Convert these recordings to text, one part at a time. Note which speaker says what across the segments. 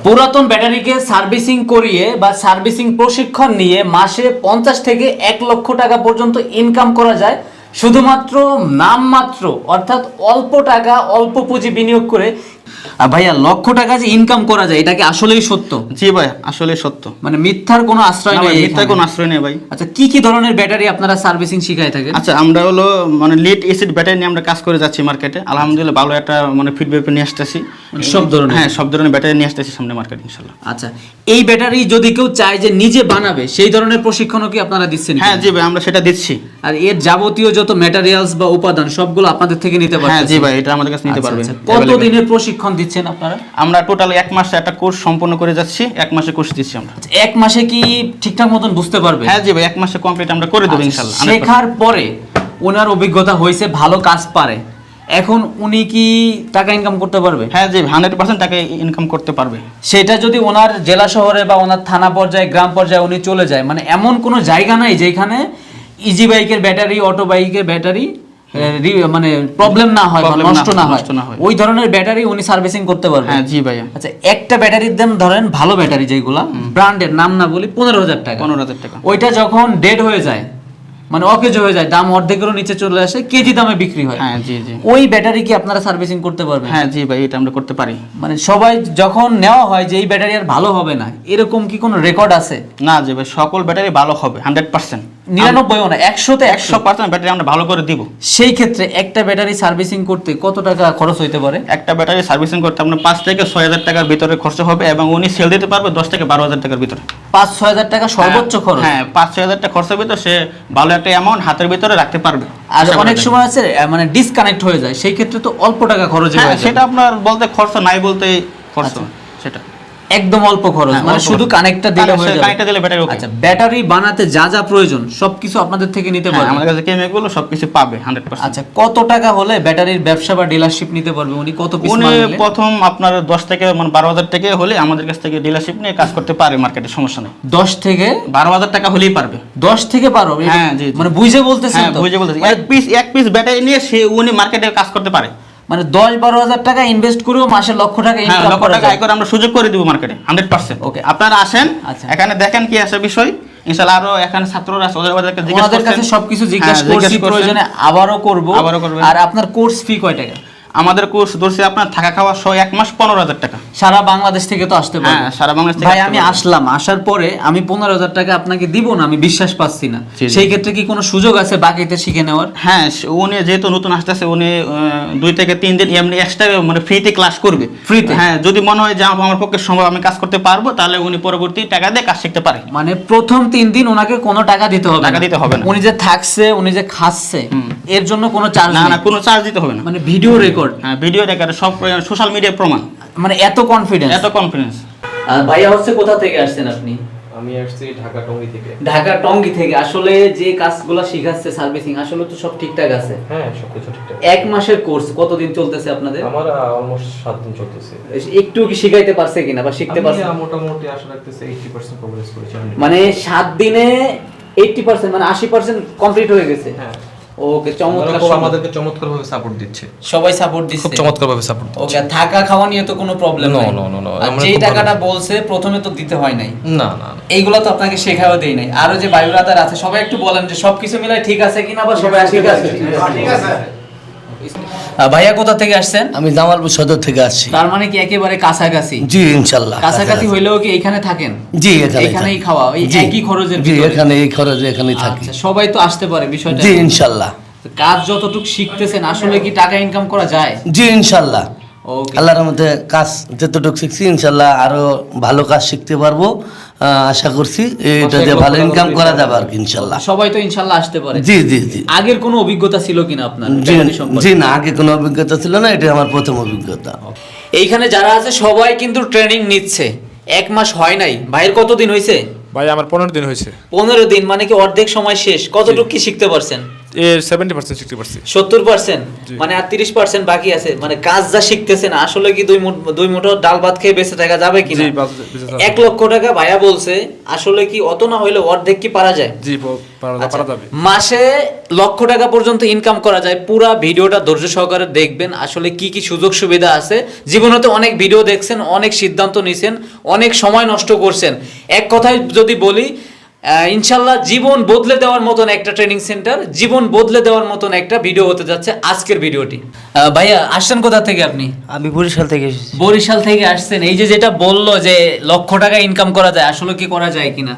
Speaker 1: পুরাতন ব্যাটারিকে সার্ভিসিং করিয়ে বা সার্ভিসিং প্রশিক্ষণ নিয়ে মাসে 50 থেকে 1 লক্ষ টাকা পর্যন্ত ইনকাম করা যায় শুধুমাত্র নামমাত্র, অর্থাৎ অল্প টাকা অল্প পুঁজি বিনিয়োগ করে। ভাইয়া, লক্ষ টাকা যে ইনকাম করা যায়, এটা কি আসলেই সত্য?
Speaker 2: জি ভাই, আসলে সত্য,
Speaker 1: মানে মিথ্যার কোনো আশ্রয় নেই?
Speaker 2: মিথ্যার কোনো আশ্রয় নেই ভাই।
Speaker 1: আচ্ছা, কি কি ধরনের ব্যাটারি আপনারা সার্ভিসিং শিখাই থাকেন?
Speaker 2: আচ্ছা, আমরা হলো মানে লিড এসিড ব্যাটারি নিয়ে আমরা কাজ করে যাচ্ছি মার্কেটে। আলহামদুলিল্লাহ ভালো একটা মানে ফিডব্যাক নিয়ে আসতেছি।
Speaker 1: সব ধরনের?
Speaker 2: হ্যাঁ, সব ধরনের ব্যাটারি নিয়ে আসতেছি সামনে মার্কেটে ইনশাআল্লাহ।
Speaker 1: আচ্ছা, এই ব্যাটারি যদি কেউ চায় যে নিজে বানাবে, সেই ধরনের প্রশিক্ষণও কি আপনারা দিচ্ছেন?
Speaker 2: হ্যাঁ জি ভাই, আমরা সেটা দিচ্ছি।
Speaker 1: আর এর যাবতীয় যত ম্যাটেরিয়ালস বা উপাদান সবগুলো আপনাদের থেকে নিতে পারবেন?
Speaker 2: হ্যাঁ জি ভাই, এটা আমাদের কাছে নিতে পারবেন।
Speaker 1: কত দিনের প্রশিক্ষণ দিচ্ছেন আপনারা?
Speaker 2: আমরা টোটাল 1 মাসে একটা কোর্স সম্পন্ন করে যাচ্ছি। 1 মাসে কোর্স দিচ্ছি আমরা।
Speaker 1: 1 মাসে কি ঠিকঠাক মতন বুঝতে পারবে?
Speaker 2: হ্যাঁ জি ভাই, 1 মাসে কমপ্লিট আমরা করে দেব ইনশাআল্লাহ।
Speaker 1: শেখার পরে ওনার অভিজ্ঞতা হয়েছে, ভালো কাজ পারে, এখন উনি কি টাকা ইনকাম করতে পারবে?
Speaker 2: হ্যাঁ জি, 100% টাকা ইনকাম করতে পারবে।
Speaker 1: সেটা যদি ওনার জেলা শহরে বা ওনার থানা পর্যায়ে, গ্রাম পর্যায়ে উনি চলে যায়, মানে এমন কোনো জায়গা নাই যেখানে ইজি বাইকের ব্যাটারি, অটো বাইকের ব্যাটারি মানে প্রবলেম না হয়, নষ্ট না হয়, ওই ধরনের ব্যাটারি উনি সার্ভিসিং করতে পারবে?
Speaker 2: হ্যাঁ জি ভাইয়া।
Speaker 1: আচ্ছা, একটা ব্যাটারির দাম ধরেন, ভালো ব্যাটারি যেগুলা, ব্র্যান্ডের নাম না বলি, 15,000 টাকা।
Speaker 2: 15,000 টাকা।
Speaker 1: ওইটা যখন ডেড হয়ে যায়, মানে অকেজ হয়ে যায়, দাম অর্ধেকেরও নিচে চলে আসে, কেজি দামে বিক্রি হয়।
Speaker 2: হ্যাঁ জি জি।
Speaker 1: ওই ব্যাটারি কি আপনারা সার্ভিসিং করতে পারবেন?
Speaker 2: হ্যাঁ জি ভাই, এটা আমরা করতে পারি।
Speaker 1: মানে সবাই যখন নেওয়া হয় যে এই ব্যাটারি আর ভালো হবে না, এরকম কি কোনো রেকর্ড আছে?
Speaker 2: না জি ভাই, সকল ব্যাটারি ভালো হবে 100%।
Speaker 1: 99ও না, 100তে
Speaker 2: 100% ব্যাটারি আমরা ভালো করে দিব।
Speaker 1: সেই ক্ষেত্রে একটা ব্যাটারি সার্ভিসিং করতে কত টাকা খরচ হইতে পারে?
Speaker 2: একটা ব্যাটারি সার্ভিসিং করতে আপনার 5 থেকে 6,000 টাকার ভিতরে খরচ হবে, এবং উনি সেল দিতে পারবে 10 থেকে 12,000 টাকার ভিতরে।
Speaker 1: 5-6 টাকা সর্বোচ্চ খরচ?
Speaker 2: হ্যাঁ, 5-6 টাকা খরচের ভিতরে সে ভালো একটা অ্যামাউন্ট হাতের ভিতরে রাখতে পারবে।
Speaker 1: আর অনেক সময় আছে মানে ডিসকানেক্ট হয়ে যায়, সেই ক্ষেত্রে তো অল্প টাকা খরচ হয়ে যায়।
Speaker 2: সেটা আপনার বলতে খরচ নাই, বলতে খরচ সেটা
Speaker 1: একদম অল্প খরচ, মানে শুধু কানেক্টটা দিলে হয়ে যাবে।
Speaker 2: কানেক্টটা দিলে ব্যাটারি ওকে।
Speaker 1: আচ্ছা, ব্যাটারি বানাতে যা যা প্রয়োজন সবকিছু আপনাদের থেকে নিতে পারবে?
Speaker 2: আমাদের কাছে কেমিক্যাল সবকিছু পাবে 100%।
Speaker 1: আচ্ছা, কত টাকা হলে ব্যাটারির ব্যবসা বা ডিলারশিপ নিতে পারবে উনি? কত পিস
Speaker 2: উনি
Speaker 1: মাল নিলে?
Speaker 2: প্রথম আপনার 10 থেকে মানে 12,000 টাকা হলে আমাদের কাছ থেকে ডিলারশিপ নিয়ে কাজ করতে পারে মার্কেটে, সমস্যা নেই।
Speaker 1: 10 থেকে
Speaker 2: 12,000 টাকা হলেই পারবে।
Speaker 1: 10 থেকে 12?
Speaker 2: হ্যাঁ জি,
Speaker 1: মানে বুঝে বলতেছেন তো?
Speaker 2: বুঝে বলতেছি। এক পিস ব্যাটারি নিয়ে সে উনি মার্কেটে কাজ করতে পারে।
Speaker 1: মানে 10-12,000 টাকা ইনভেস্ট করেও মাসে লক্ষ টাকা ইনকাম করা যায়?
Speaker 2: আয় করে আমরা সুযোগ করে দিব মার্কেটে 100%।
Speaker 1: ওকে,
Speaker 2: আপনারা আসেন,
Speaker 1: আচ্ছা,
Speaker 2: এখানে দেখেন কি আছে বিষয়। ইনশাআল্লাহ আরো এখানে ছাত্ররা আছে,
Speaker 1: ওদের কাছে সবকিছু জিজ্ঞাসা করছি, প্রয়োজনে আবারও করব। আর আপনার কোর্স ফি কয় টাকা?
Speaker 2: আমাদের কোর্স ধরছে আপনার থাকা খাওয়া সহ 1 মাস 15,000 টাকা।
Speaker 1: সারা বাংলাদেশ থেকে তো আসতে পারে?
Speaker 2: হ্যাঁ, সারা বাংলাদেশ থেকে।
Speaker 1: ভাই, আমি আসলাম, আসার পরে আমি 15,000 টাকা আপনাকে দিব না, আমি বিশ্বাস পাচ্ছি না। সেই ক্ষেত্রে কি কোনো সুযোগ আছে বাকিতে শিখে নেওয়ার?
Speaker 2: হ্যাঁ, উনি যেহেতু নতুন আসতেছে, উনি 2 থেকে 3 দিন এমনি এক্সট্রা মানে ফ্রিতে ক্লাস করবে।
Speaker 1: ফ্রিতে?
Speaker 2: হ্যাঁ, যদি মনে হয় যে আমার পক্ষে সম্ভব, আমি কাজ করতে পারবো, তাহলে উনি পরবর্তী টাকা দিয়ে কাজ শিখতে পারে।
Speaker 1: মানে প্রথম 3 দিন ওনাকে কোনো টাকা দিতে হবে?
Speaker 2: টাকা দিতে হবে না।
Speaker 1: উনি যে থাকছে, উনি যে খাচ্ছে, এর জন্য কোনো চার্জ?
Speaker 2: না, কোনো চার্জ দিতে হবে না।
Speaker 1: মানে ভিডিও রেকর্ড?
Speaker 2: হ্যাঁ, ভিডিও রেকর্ড, সব সোশ্যাল মিডিয়া প্রমাণ।
Speaker 1: মানে এত কনফিডেন্স?
Speaker 2: এত কনফিডেন্স।
Speaker 1: ভাইয়া হচ্ছে কোথা থেকে আসছেন আপনি?
Speaker 3: আমি আসছি ঢাকা টঙ্গী থেকে।
Speaker 1: ঢাকা টঙ্গী থেকে? আসলে যে কাজগুলো শিখাচ্ছে সার্ভিসিং, আসলে তো সব ঠিকঠাক আছে?
Speaker 3: হ্যাঁ, সবকিছু ঠিকঠাক।
Speaker 1: 1 মাসের কোর্স কতদিন চলতেছে আপনাদের?
Speaker 3: আমার অলমোস্ট 7 দিন চলতেছে।
Speaker 1: একটু কি শিখাইতে পারছে কিনা বা শিখতে পারছে?
Speaker 3: আমি মোটামুটি আশা রাখতেছি 80% প্রোগ্রেস করেছি।
Speaker 1: মানে 7 দিনে 80%, মানে 80% কমপ্লিট হয়ে গেছে?
Speaker 3: হ্যাঁ।
Speaker 1: ওকে, চমৎকার।
Speaker 3: আমাদেরকে চমৎকারভাবে সাপোর্ট দিচ্ছে,
Speaker 1: সবাই সাপোর্ট দিচ্ছে,
Speaker 3: খুব চমৎকারভাবে সাপোর্ট দিচ্ছে।
Speaker 1: ওকে, থাকা খাওয়া নিয়ে তো কোনো প্রবলেম নাই?
Speaker 3: নো।
Speaker 1: আর যে টাকাটা বলছে প্রথমে তো দিতে হয় নাই?
Speaker 3: না।
Speaker 1: এইগুলো তো আপনাকে শেখাও দেই নাই। আরো যে বায়ুরাদার আছে, সবাই একটু বলেন যে সবকিছু মিলাই ঠিক আছে কিনা, বা সবাই ঠিক আছে? ঠিক আছে। ভাইয়া কোথা থেকে আসছেন?
Speaker 4: আমি জামালপুর সদর থেকে আসছি।
Speaker 1: তার মানে কি একেবারে কাছাকাছি?
Speaker 4: জি ইনশাআল্লাহ।
Speaker 1: কাছাকাছি হইলেও কি এখানে থাকেন?
Speaker 4: জি,
Speaker 1: এখানেই খাওয়া, এই একই খরচের
Speaker 4: জি,
Speaker 1: ভিতরে?
Speaker 4: এখানে এই খরচে এখানেই থাকি।
Speaker 1: আচ্ছা, সবাই তো আসতে পারে বিষয়টা?
Speaker 4: জি ইনশাআল্লাহ।
Speaker 1: কাজ যতটুকু শিখতেছেন, আসলে কি টাকা ইনকাম করা যায়?
Speaker 4: জি ইনশাআল্লাহ।
Speaker 1: ওকে,
Speaker 4: আল্লাহর রহমতে কাজ যতটুকু শিখছি, ইনশাআল্লাহ আরো ভালো কাজ শিখতে পারবো। আশা করছি এটা দিয়ে ভালো ইনকাম করা যাবে আর কি ইনশাআল্লাহ।
Speaker 1: সবাই তো ইনশাআল্লাহ আসতে পারে?
Speaker 4: জি জি জি।
Speaker 1: আগের কোনো অভিজ্ঞতা ছিল কিনা আপনার?
Speaker 4: জি না, আগে কোনো অভিজ্ঞতা ছিল না, এটা আমার প্রথম অভিজ্ঞতা।
Speaker 1: এইখানে যারা আছে সবাই কিন্তু ট্রেনিং নিচ্ছে, 1 মাস হয় নাই। ভাইয়ের কতদিন হয়েছে?
Speaker 5: ভাই আমার 15 দিন হয়েছে।
Speaker 1: 15 দিন, মানে কি অর্ধেক সময় শেষ। কতটুকু কি শিখতে পারছেন?
Speaker 5: এর 70% শিখতে পারছি।
Speaker 1: 70%, মানে আর 30% বাকি আছে। মানে কাজ যা শিখতেছেন আসলে কি দুই মুঠো ডাল ভাত খেয়ে বেঁচে থাকা যাবে কিনা?
Speaker 5: জি, বেঁচে থাকা
Speaker 1: 1 লক্ষ টাকা ভাইয়া বলছে, আসলে কি অত না হইলে অর্ধেক কি পারা যায়?
Speaker 5: জি, পারা যাবে।
Speaker 1: মাসে লক্ষ টাকা পর্যন্ত ইনকাম করা যায়। পুরা ভিডিওটা ধৈর্য সহকারে দেখবেন, আসলে কি কি সুযোগ সুবিধা আছে। জীবনে তো অনেক ভিডিও দেখছেন, অনেক সিদ্ধান্ত নিছেন, অনেক সময় নষ্ট করছেন। এক কথায় যদি বলি, ইনশাল্লাহ জীবন বদলে দেওয়ার মতন একটা ট্রেনিং সেন্টার, জীবন বদলে দেওয়ার মতন একটা ভিডিও হতে যাচ্ছে আজকের ভিডিওটি। ভাইয়া আসছেন কোথা থেকে আপনি?
Speaker 6: আমি বরিশাল থেকে এসেছি।
Speaker 1: বরিশাল থেকে আসছেন। এই যে যেটা বললো যে লক্ষ টাকা ইনকাম করা যায়, আসলে কি করা যায় কিনা?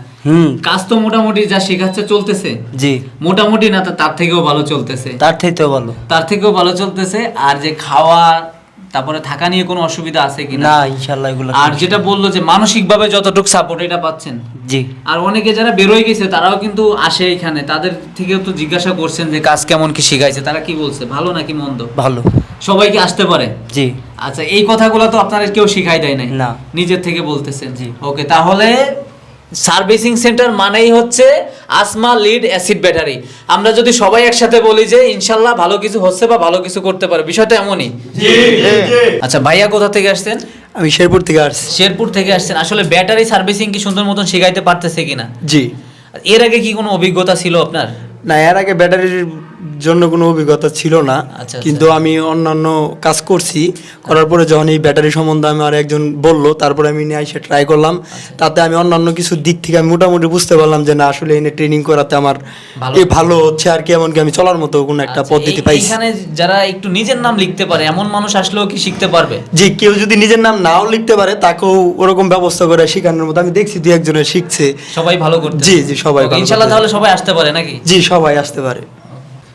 Speaker 1: কাজ তো মোটামুটি যা শেখাচ্ছে চলতেছে।
Speaker 6: জি,
Speaker 1: মোটামুটি না, তার থেকেও ভালো চলতেছে।
Speaker 6: তার থেকেও ভালো
Speaker 1: চলতেছে। আর যে খাওয়া তারপরে থাকা নিয়ে কোনো অসুবিধা আছে কিনা?
Speaker 6: না, ইনশাআল্লাহ এগুলো।
Speaker 1: আর যেটা বললো যে মানসিকভাবে যতটুকু সাপোর্ট এটা পাচ্ছেন।
Speaker 6: জি।
Speaker 1: আর অনেকে যারা বেরোয় গেছে তারাও কিন্তু আসে এখানে, তাদের থেকেও তো জিজ্ঞাসা করছেন যে কাজ কেমন কি শিখাইছে, তারা কি বলছে, ভালো নাকি মন্দ?
Speaker 6: ভালো।
Speaker 1: সবাই কি আসতে পারে?
Speaker 6: জি।
Speaker 1: আচ্ছা, এই কথাগুলো তো আপনারা কেউ শিখাই দেয় নাই?
Speaker 6: না,
Speaker 1: নিজের থেকে বলতেছেন।
Speaker 6: জি।
Speaker 1: ওকে, তাহলে সার্ভিসিং সেন্টার মানেই হচ্ছে আসমা লিড অ্যাসিড ব্যাটারি। আমরা যদি সবাই একসাথে বলি যে ইনশাল্লাহ ভালো কিছু হচ্ছে বা ভালো কিছু করতে পারে, বিষয়টা এমনই। আচ্ছা, ভাইয়া কোথা থেকে আসছেন?
Speaker 7: আমি শেরপুর থেকে আসছি।
Speaker 1: শেরপুর থেকে আসছেন। আসলে ব্যাটারি সার্ভিসিং কি সুন্দর মতন শিখাইতে পারতেছে কিনা?
Speaker 7: জি।
Speaker 1: এর আগে কি কোনো অভিজ্ঞতা ছিল আপনার?
Speaker 7: না, এর আগে ব্যাটারির জন্য কোনো অভিজ্ঞতা ছিল না।
Speaker 1: আচ্ছা।
Speaker 7: কিন্তু আমি অন্যান্য কাজ করছি, করার পরে যখন এই ব্যাটারি সম্বন্ধে আমি আর একজন বললো, তারপরে আমি নিয়ে এসে ট্রাই করলাম। তাতে আমি অন্যান্য কিছু দিক থেকে আমি মোটামুটি বুঝতে পারলাম যে না, আসলে এনে ট্রেনিং করাতে আমার ভালো হচ্ছে আর কি, এমনকি আমি চলার মতো কোনো একটা পদ্ধতি পাইছি।
Speaker 1: এখানে যারা একটু নিজের নাম লিখতে পারে এমন মানুষ আসলেও কি শিখতে পারবে?
Speaker 7: জি, কেউ যদি নিজের নাম নাও লিখতে পারে তাকেও ওরকম ব্যবস্থা করে শেখানোর মতো আমি দেখছি, দুই একজনের শিখছে।
Speaker 1: সবাই ভালো করতে?
Speaker 7: জি জি, সবাই ভালো
Speaker 1: ইনশাআল্লাহ।
Speaker 7: করতেছে।
Speaker 1: তাহলে সবাই আসতে পারে নাকি?
Speaker 7: জি, সবাই আসতে পারে।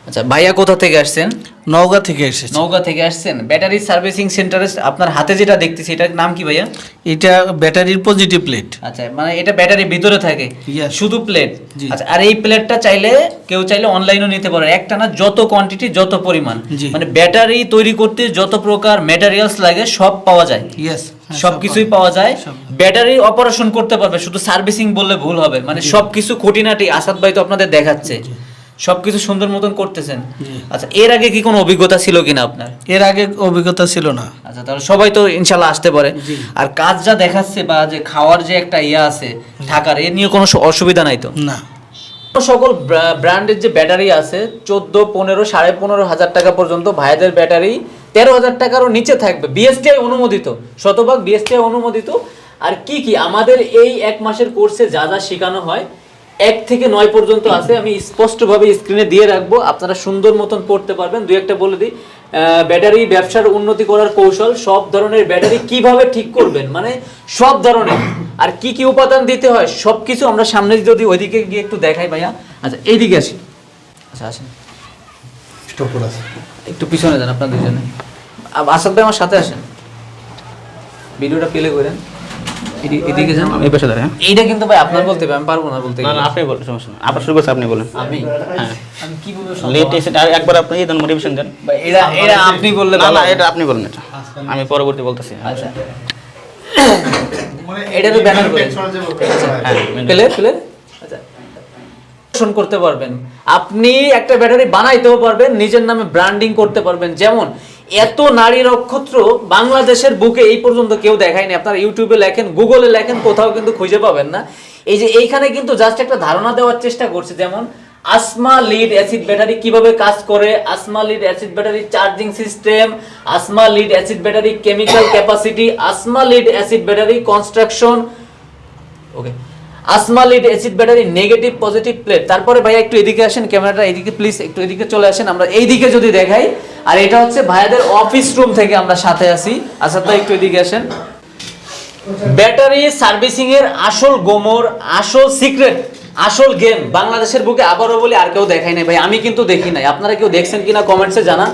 Speaker 1: আচ্ছা, ভাইয়া কোথা থেকে আসছেন?
Speaker 4: নওগাঁ থেকে এসেছি।
Speaker 1: নওগাঁ থেকে আসছেন। ব্যাটারি সার্ভিসিং সেন্টারে আপনার হাতে যেটা দেখতেছি এটার নাম কি ভাইয়া?
Speaker 4: এটা ব্যাটারির পজিটিভ প্লেট।
Speaker 1: আচ্ছা, মানে এটা ব্যাটারির ভিতরে থাকে?
Speaker 4: Yes.
Speaker 1: শুধু প্লেট?
Speaker 4: জি।
Speaker 1: আচ্ছা, আর এই প্লেটটা চাইলে কেউ চাইলে অনলাইনও নিতে পারে, একটা না, যত কোয়ান্টিটি যত পরিমাণ।
Speaker 4: জি।
Speaker 1: মানে ব্যাটারি তৈরি করতে যত প্রকার ম্যাটেরিয়ালস লাগে সব পাওয়া যায়।
Speaker 4: ইয়েস,
Speaker 1: সবকিছুই পাওয়া যায়। ব্যাটারি অপারেশন করতে পারবে, শুধু সার্ভিসিং বললে ভুল হবে। মানে সবকিছু খুঁটিনাটি আসাদ ভাই তো আপনাদের দেখাচ্ছে, সবকিছু সুন্দর মতন করতেছেন। আচ্ছা, এর আগে কি কোনো অভিজ্ঞতা ছিল কিনা আপনার?
Speaker 4: এর আগে অভিজ্ঞতা ছিল না।
Speaker 1: আচ্ছা, তাহলে সবাই তো ইনশাল্লাহ আসতে পারে। আর কাজ যা দেখাচ্ছে বা যে খাওয়ার যে একটা ইয়ে আছে থাকার, এ নিয়ে কোনো অসুবিধা নাই তো?
Speaker 4: না।
Speaker 1: সকল ব্র্যান্ডের যে ব্যাটারি আছে 14, 15, 15,500 টাকা পর্যন্ত ভাইদের ব্যাটারি 13,000 টাকারও নিচে থাকবে। বিএসটিআই অনুমোদিত, শতভাগ বিএসটিআই অনুমোদিত। আর কি কি আমাদের এই 1 মাসের কোর্সে যা যা শেখানো হয় 1 থেকে 9 পর্যন্ত আছে, আমি স্পষ্টভাবে স্ক্রিনে দিয়ে রাখবো, আপনারা সুন্দর মতন পড়তে পারবেন। দুই একটা বলে দিই, ব্যাটারি ব্যবসার উন্নতি করার কৌশল, সব ধরনের ব্যাটারি কিভাবে ঠিক করবেন, মানে সব ধরনের, আর কি কি উপাদান দিতে হয় সবকিছু আমরা সামনে যদি ওইদিকে গিয়ে একটু দেখাই ভাইয়া। আচ্ছা, এইদিকে আসি। আচ্ছা, আসেন, একটু পিছনে যান আপনার দুজনে। আসাদ ভাই আমার সাথে আসেন, ভিডিওটা প্লে করেন। এদিকে যান,
Speaker 2: এই পাশে দাঁড়ায়।
Speaker 1: এইটা কিন্তু ভাই আপনার বলতে হবে, আমি পারবো না বলতে।
Speaker 2: না না, আপনি বলেন, সমস্যা না। আপনার শুরু করছে, আপনি বলেন।
Speaker 1: আমি
Speaker 2: হ্যাঁ,
Speaker 1: আমি কি বলবো?
Speaker 2: লেট এসে আর একবার আপনি এই দেন, মোটিভেশন দেন।
Speaker 1: ভাই, এটা আপনি বললে
Speaker 2: না
Speaker 1: ভালো
Speaker 2: না,
Speaker 1: হবে।
Speaker 2: এটা আপনি বলেন, এটা আমি পরবর্তী বলতেছি।
Speaker 1: আচ্ছা, এটা তো ব্যানার করে
Speaker 2: হ্যাঁ,
Speaker 1: প্লে। আচ্ছা, শোন করতে পারবেন আপনি, একটা ব্যাটারি বানাইতেও পারবেন, নিজের নামে ব্র্যান্ডিং করতে পারবেন। যেমন এত নারী নক্ষত্র বাংলাদেশের বুকে এই পর্যন্ত কেউ দেখায়নি। আপনারা ইউটিউবে লেখেন, গুগলে লেখেন, কোথাও কিন্তু খুঁজে পাবেন না। এই যে এইখানে কিন্তু জাস্ট একটা ধারণা দেওয়ার চেষ্টা করছে, যেমন আসমা লিড অ্যাসিড ব্যাটারি কিভাবে কাজ করে, আসমা lead acid battery charging system, আসমা lead acid battery chemical capacity, আসমা lead acid battery construction, okay, আসমা lead acid battery negative positive plate. তারপরে ভাইয়া একটু এদিকে আসেন, ক্যামেরাটা এদিকে প্লিজ একটু এদিকে চলে আসেন, আমরা এইদিকে যদি দেখাই। আর এটা হচ্ছে ভাইয়াদের অফিস রুম থেকে আমরা সাথে আছি। আসাদ ভাই একটু এদিকে আসেন। ব্যাটারি সার্ভিসিং এর আসল গোমর, আসল সিক্রেট, আসল গেম বাংলাদেশের বুকে আবারও বলি আর কেউ দেখাই নাই ভাই, আমি কিন্তু দেখি নাই। আপনারা কেউ দেখছেন কিনা কমেন্টসে জানান।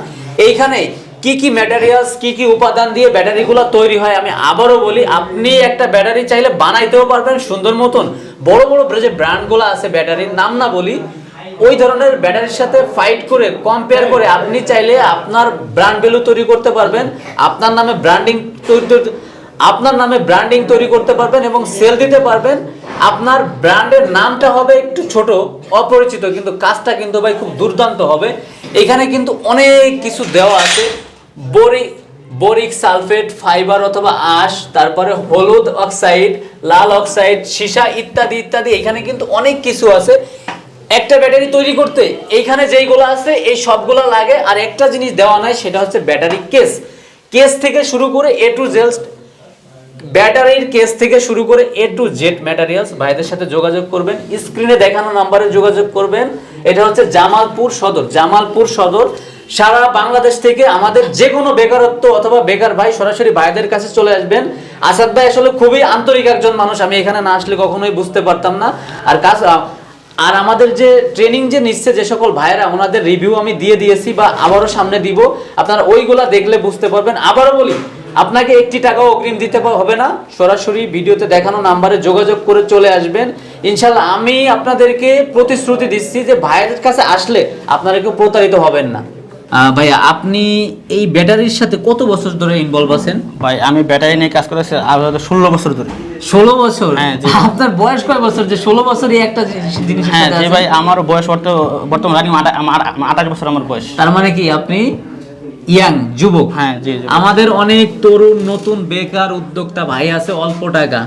Speaker 1: এইখানে কি কি ম্যাটেরিয়ালস, কি কি উপাদান দিয়ে ব্যাটারিগুলো তৈরি হয়, আমি আবারও বলি, আপনি একটা ব্যাটারি চাইলে বানাইতেও পারবেন সুন্দর মতন। বড় বড় যে ব্র্যান্ডগুলো আছে, ব্যাটারির নাম না বলি, ওই ধরনের ব্যাটারির সাথে ফাইট করে, কম্পেয়ার করে আপনি চাইলে আপনার ব্র্যান্ড ভ্যালু তৈরি করতে পারবেন, আপনার নামে ব্র্যান্ডিং তৈরি করতে পারবেন এবং সেল দিতে পারবেন। আপনার ব্র্যান্ডের নামটা হবে একটু ছোট অপরিচিত, কিন্তু কাজটা কিন্তু ভাই খুব দুর্দান্ত হবে। এখানে কিন্তু অনেক কিছু দেওয়া আছে, বোরিক সালফেট, ফাইবার অথবা আঁশ, তারপরে হলুদ অক্সাইড, লাল অক্সাইড, সীসা ইত্যাদি ইত্যাদি। এখানে কিন্তু অনেক কিছু আছে। একটা ব্যাটারি তৈরি করতে এইখানে যেইগুলো আছে এই সবগুলো লাগে। আর একটা জিনিস দেওয়া নাই, সেটা হচ্ছে ব্যাটারি কেস থেকে শুরু করে এ টু জেড, ব্যাটারির কেস থেকে শুরু করে এ টু জেড ম্যাটেরিয়ালস। ভাইদের সাথে যোগাযোগ করবেন, স্ক্রিনে দেখানো নাম্বারে যোগাযোগ করবেন। এটা হচ্ছে জামালপুর সদর। সারা বাংলাদেশ থেকে আমাদের যে কোনো বেকারত্ব অথবা বেকার ভাই সরাসরি ভাইদের কাছে চলে আসবেন। আসাদ ভাই আসলে খুবই আন্তরিক একজন মানুষ, আমি এখানে না আসলে কখনোই বুঝতে পারতাম না। আর আমাদের যে ট্রেনিং যে নিচ্ছে যে সকল ভাইয়েরা, ওনাদের রিভিউ আমি দিয়ে দিয়েছি বা আবারও সামনে দিব, আপনারা ওইগুলা দেখলে বুঝতে পারবেন। আবারও বলি, আপনাকে 1 টাকাও অগ্রিম দিতে হবে না, সরাসরি ভিডিওতে দেখানো নাম্বারে যোগাযোগ করে চলে আসবেন। ইনশাল্লাহ আমি আপনাদেরকে প্রতিশ্রুতি দিচ্ছি যে ভাইয়ের কাছে আসলে আপনারা কেউ প্রতারিত হবেন না। ভাইয়া, আপনি এই ব্যাটারির সাথে কত বছর ধরে ইনভলভ আছেন?
Speaker 2: ভাই আমি ব্যাটারি নিয়ে কাজ করেছি 16 বছর ধরে।
Speaker 1: 16 বছর?
Speaker 2: হ্যাঁ, জি।
Speaker 1: আপনার বয়স কয় বছর যে 16 বছরই একটা জিনিস?
Speaker 2: হ্যাঁ জি ভাই, আমার বয়স বর্তমান রানিং 28 বছর আমার বয়স।
Speaker 1: তার মানে কি আপনি ইয়াং, যুবক?
Speaker 2: হ্যাঁ জি।
Speaker 1: আমাদের অনেক তরুণ নতুন বেকার উদ্যোক্তা ভাই আছে, অল্প টাকা,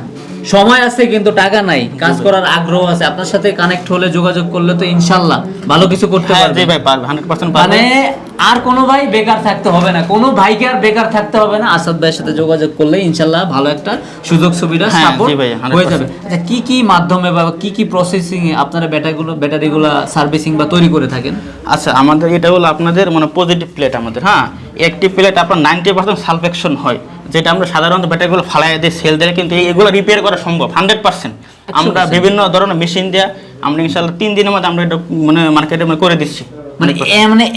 Speaker 1: সময় আছে কিন্তু টাকা নাই, কাজ করার আগ্রহ আছে। আপনার সাথে কানেক্ট হলে, যোগাযোগ করলে তো ইনশাআল্লাহ ভালো কিছু করতে পারবে।
Speaker 2: জি ভাই, পারবে, 100% পারবে।
Speaker 1: মানে আর কোনো ভাই বেকার থাকতে হবে না, কোনো ভাইকে আর বেকার থাকতে হবে না। আসাদ ভাইয়ের সাথে যোগাযোগ করলে ইনশাআল্লাহ ভালো একটা সুযোগ সুবিধা সাপোর্ট হয়ে যাবে। আচ্ছা, কি মাধ্যমে বা কি প্রসেসিং এ আপনারা ব্যাটারিগুলো সার্ভিসিং বা তৈরি করে থাকেন?
Speaker 2: আচ্ছা, আমাদের এটা হলো আপনাদের মানে পজিটিভ প্লেট আমাদের। হ্যাঁ, একটি প্লেট আপনার 90% সালফেকশন হয়, যেটা আমরা সাধারণত ব্যাটারিগুলো ফালাই দিয়ে সেল দিলে কিন্তু এগুলো রিপেয়ার করা সম্ভব 100%। আমরা বিভিন্ন ধরনের মেশিন দিয়ে আমরা ইনশাআল্লাহ 3 দিনের মধ্যে আমরা এটা মানে মার্কেটে করে দিচ্ছি।
Speaker 1: মানে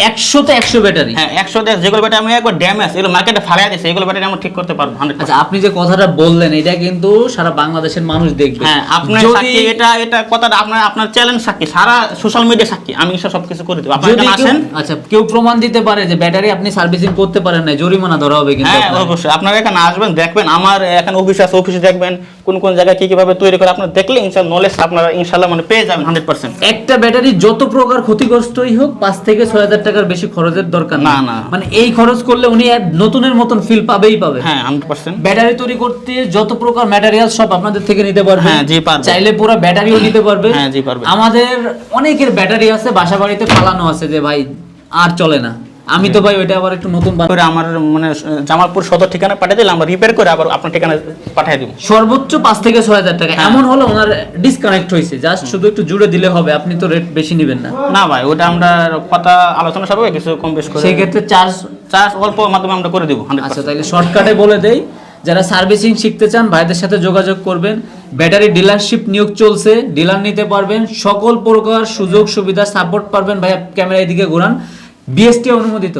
Speaker 1: 100তে 100 ব্যাটারি?
Speaker 2: হ্যাঁ, 100তে যেগুলো ব্যাটারি আমি একবার ড্যামেজ এগুলো মার্কেটে ফালাই দিয়েছি, এগুলো ব্যাটারি আমরা ঠিক করতে পারবো 100%।
Speaker 1: আচ্ছা, আপনি যে কথাটা বললেন এটা কিন্তু সারা বাংলাদেশের মানুষ দেখবে।
Speaker 2: হ্যাঁ, আপনার সাক্ষী, এটা কথাটা আপনার চ্যালেঞ্জ সাক্ষী, সারা সোশ্যাল মিডিয়া সাক্ষী, আমি সবকিছু করে দেব। আপনি এখানে আসেন।
Speaker 1: আচ্ছা, কেউ প্রমাণ দিতে পারে যে ব্যাটারি আপনি সার্ভিসিং করতে পারেন না, জরিমানা ধরা হবে কিন্তু?
Speaker 2: হ্যাঁ অবশ্যই, আপনারা এখানে আসবেন, দেখবেন আমার এখানে অফিস আছে, অফিসে দেখবেন কোন জায়গায় কিভাবে তৈরি করে, আপনারা দেখলে ইনশাআল্লাহ নলেজ আপনারা ইনশাআল্লাহ মানে পেয়ে যাবেন 100%।
Speaker 1: একটা ব্যাটারি যত প্রকার ক্ষতিগ্রস্তই হোক 5 থেকে 6,000 টাকার বেশি খরচের দরকার
Speaker 2: না।
Speaker 1: মানে এই খরচ করলে উনি নতুনের মতন ফিল পাবে।
Speaker 2: হ্যাঁ 100%।
Speaker 1: ব্যাটারি তৈরি করতে যত প্রকার ম্যাটেরিয়াল সব আপনাদের থেকে নিতে পারবে।
Speaker 2: হ্যাঁ জি, পারবে।
Speaker 1: চাইলে পুরো ব্যাটারিও নিতে পারবে।
Speaker 2: হ্যাঁ জি, পারবে।
Speaker 1: আমাদের অনেকের ব্যাটারি আছে বাসা বাড়িতে ফালানো আছে যে ভাই আর চলে না, আমি তো ভাই ওইটা আবার একটু নতুন
Speaker 2: করে আমার মানে জামালপুর সদর ঠিকানা পাঠিয়ে দিলে আমরা রিপেয়ার করে আবার আপনার ঠিকানা পাঠিয়ে দেব।
Speaker 1: সর্বোচ্চ 5 থেকে 6,000 টাকা। এমন হলো ওনার ডিসকানেক্ট হয়েছে, জাস্ট শুধু একটু জুড়ে দিলে হবে, আপনি তো রেট বেশি নেবেন না?
Speaker 2: না ভাই, ওটা আমরা কথা আলোচনা সাপেক্ষে কিছু কম বেশ করে,
Speaker 1: সেই ক্ষেত্রে চার্জ
Speaker 2: অল্প মাধ্যমে আমরা করে দেব 100%।
Speaker 1: আচ্ছা, তাহলে শর্টকাটে বলে দেই, যারা সার্ভিসিং শিখতে চান ভাইদের সাথে যোগাযোগ করবেন। ব্যাটারি ডিলারশিপ নিয়োগ চলছে, ডিলার নিতে পারবেন, সকল প্রকার সুযোগ সুবিধা সাপোর্ট পারবেন। ভাইয়া ক্যামেরা এদিকে ঘোরান। বিএসটি অনুমোদিত,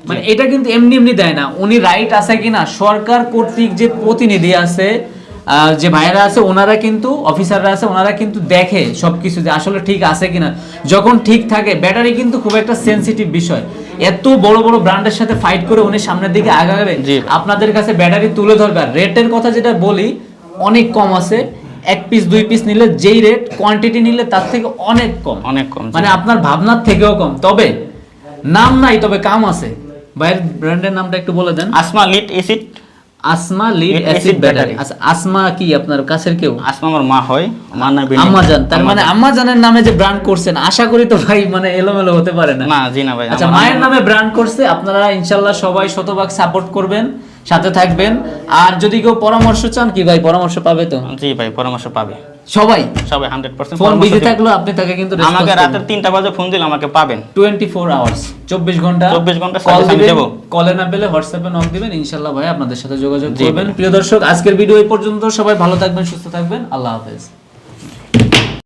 Speaker 1: মানে এটা কিন্তু এমনি দেয় না, উনি রাইট আছে কিনা সরকার কর্তৃক যে প্রতিনিধি আছে, যে ভাইরা আছে ওনারা কিন্তু, অফিসাররা আছে ওনারা কিন্তু দেখে সবকিছু যে আসলে ঠিক আছে কিনা। যখন ঠিক থাকে, ব্যাটারি কিন্তু খুব একটা সেনসিটিভ বিষয়, এত বড় বড় ব্র্যান্ডের সাথে ফাইট করে উনি সামনের দিকে আগাবে, আপনাদের কাছে ব্যাটারি তুলে ধরবে। আর রেটের কথা যেটা বলি, অনেক কম আছে। 1 পিস 2 পিস নিলে যেই রেট, কোয়ান্টিটি নিলে তার থেকে অনেক কম, মানে আপনার ভাবনার থেকেও কম। তবে নাম নাই, তবে কাম আছে। ভাইয়ের ব্র্যান্ডের নামটা একটু বলে দেন।
Speaker 2: আসমা লিড অ্যাসিড।
Speaker 1: আসমা লিড অ্যাসিড ব্যাটারি। আচ্ছা, আসমা কি আপনার কাছের কেউ?
Speaker 2: আসমা আমার মা হয়, আমার নাম
Speaker 1: আম্মা জান। তার মানে আম্মা জানের নামে যে ব্র্যান্ড করছেন, আশা করি তো ভাই মানে এলোমেলো হতে পারে না?
Speaker 2: না জি না ভাই।
Speaker 1: আচ্ছা, মায়ের নামে ব্র্যান্ড করছে, আপনারা ইনশাআল্লাহ সবাই শতভাগ সাপোর্ট করবেন, সাথে থাকবেন। আর যদি কেউ পরামর্শ চান, কি ভাই পরামর্শ পাবে তো?
Speaker 2: জি ভাই, পরামর্শ পাবে
Speaker 1: সবাই
Speaker 2: 100%।
Speaker 1: ফোন বিজি থাকলো আপনি তাকে কিন্তু
Speaker 2: আমাকে রাতের 3টা বাজে ফোন দিলে আমাকে পাবেন।
Speaker 1: 24 আওয়ার্স, 24 ঘন্টা
Speaker 2: কল দেব।
Speaker 1: কলে না পেলে হোয়াটসঅ্যাপে নক দিবেন, ইনশাআল্লাহ ভাই আপনাদের সাথে যোগাযোগ করবেন। প্রিয় দর্শক, আজকের ভিডিও এই পর্যন্ত। সবাই ভালো থাকবেন, সুস্থ থাকবেন, আল্লাহ হাফেজ।